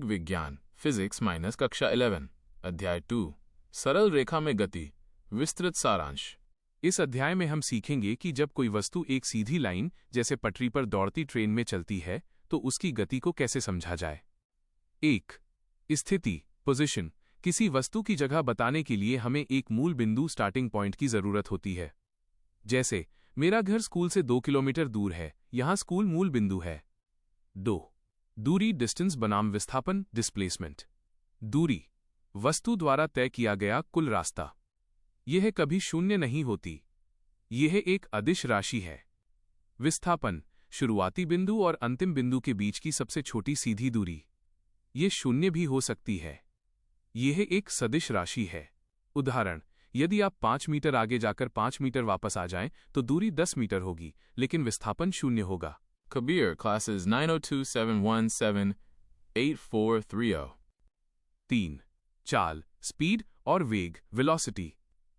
वेग विज्ञान physics minus कक्षा 11 अध्याय 2 सरल रेखा में गति विस्तृत सारांश। इस अध्याय में हम सीखेंगे कि जब कोई वस्तु एक सीधी लाइन जैसे पटरी पर दौड़ती ट्रेन में चलती है तो उसकी गति को कैसे समझा जाए। 1. स्थिति पोजीशन। किसी वस्तु की जगह बताने के लिए हमें एक मूल बिंदु स्टार्टिंग पॉइंट की जरूरत होती है। जैसे मेरा घर स्कूल से 2 किलोमीटर दूर है, यहां स्कूल मूल बिंदु है। 2. दूरी डिस्टेंस बनाम विस्थापन डिस्प्लेसमेंट। दूरी वस्तु द्वारा तय किया गया कुल रास्ता। यह कभी शून्य नहीं होती, यह एक अदिश राशि है। विस्थापन शुरुआती बिंदु और अंतिम बिंदु के बीच की सबसे छोटी सीधी दूरी। यह शून्य भी हो सकती है, यह एक सदिश राशि है। उदाहरण, यदि आप 5 मीटर आगे जाकर 5 मीटर वापस आ जाएं तो दूरी 10 मीटर होगी, लेकिन विस्थापन शून्य होगा। Kabir, classes 902-717-8430. 3. चाल स्पीड और वेग वेलोसिटी।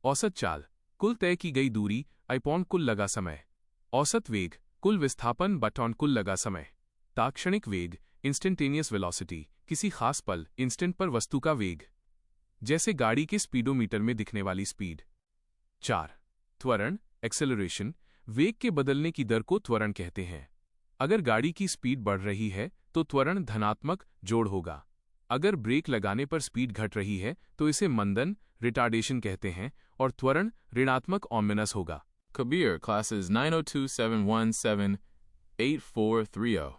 औसत चाल कुल तय की गई दूरी अपॉन कुल लगा समय। औसत वेग कुल विस्थापन बटॉन कुल लगा समय। तात्क्षणिक वेग इंस्टेंटेनियस वेलोसिटी किसी खास पल इंस्टेंट पर वस्तु का वेग, जैसे गाड़ी के स्पीडोमीटर में दिखने वाली स्पीड। 4. त्वरण एक्सेलरेशन वेग के बदलने की दर को त्वरण कहते हैं। अगर गाड़ी की स्पीड बढ़ रही है तो त्वरण धनात्मक जोड़ होगा। अगर ब्रेक लगाने पर स्पीड घट रही है तो इसे मंदन रिटार्डेशन कहते हैं और त्वरण ऋणात्मक ऑमिनस होगा। Kabir, classes 902-717-8430.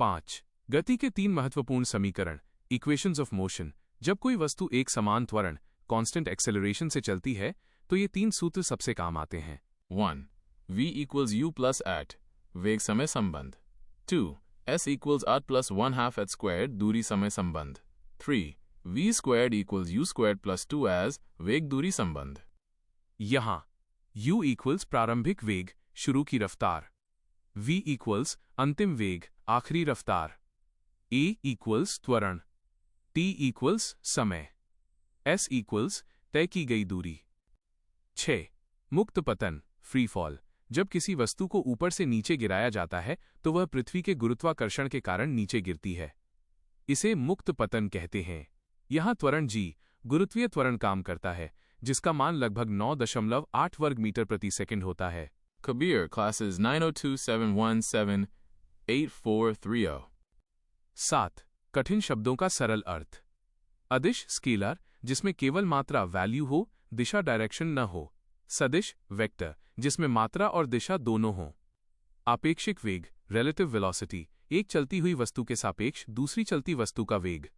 5. गति के 3 महत्वपूर्ण समीकरण इक्वेशंस ऑफ मोशन। जब कोई वस्तु एक समान त्वरण कांस्टेंट एक्सेलरेशन से चलती है तो ये 3 सूत्र सबसे काम आते हैं। 1. V equals U plus at वेग समय संबंध। 2. S equals R plus 1/2 at squared दूरी समय संबंध। 3. V squared equals U squared plus 2 as वेग दूरी संबंध। यहां U इक्वल्स प्रारंभिक वेग शुरू की रफ्तार, V इक्वल्स अंतिम वेग आखिरी रफ्तार, A इक्वल्स त्वरण, T इक्वल्स समय, S इक्वल्स तय की गई दूरी। 6. मुक्त पतन फ्री फॉल। जब किसी वस्तु को ऊपर से नीचे गिराया जाता है तो वह पृथ्वी के गुरुत्वाकर्षण के कारण नीचे गिरती है, इसे मुक्त पतन कहते हैं। यहां त्वरण G गुरुत्वीय त्वरण काम करता है, जिसका मान लगभग 9.8 वर्ग मीटर प्रति सेकंड होता है। Kabir, classes 902-717-8430. 7. कठिन शब्दों का सरल अर्थ। अदिश स्केलर जिसमें केवल मात्रा वैल्यू हो, दिशा डायरेक्शन न हो। सदिश वेक्टर जिसमें मात्रा और दिशा दोनों हों। आपेक्षिक वेग रिलेटिव वेलोसिटी एक चलती हुई वस्तु के सापेक्ष दूसरी चलती वस्तु का वेग,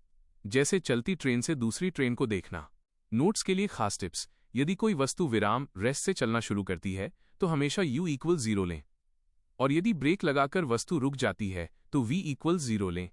जैसे चलती ट्रेन से दूसरी ट्रेन को देखना। नोट्स के लिए खास टिप्स, यदि कोई वस्तु विराम रेस्ट से चलना शुरू करती है तो हमेशा U इक्वल 0 लें, और यदि ब्रेक लगाकर वस्तु रुक जाती है तो V इक्वल 0 लें।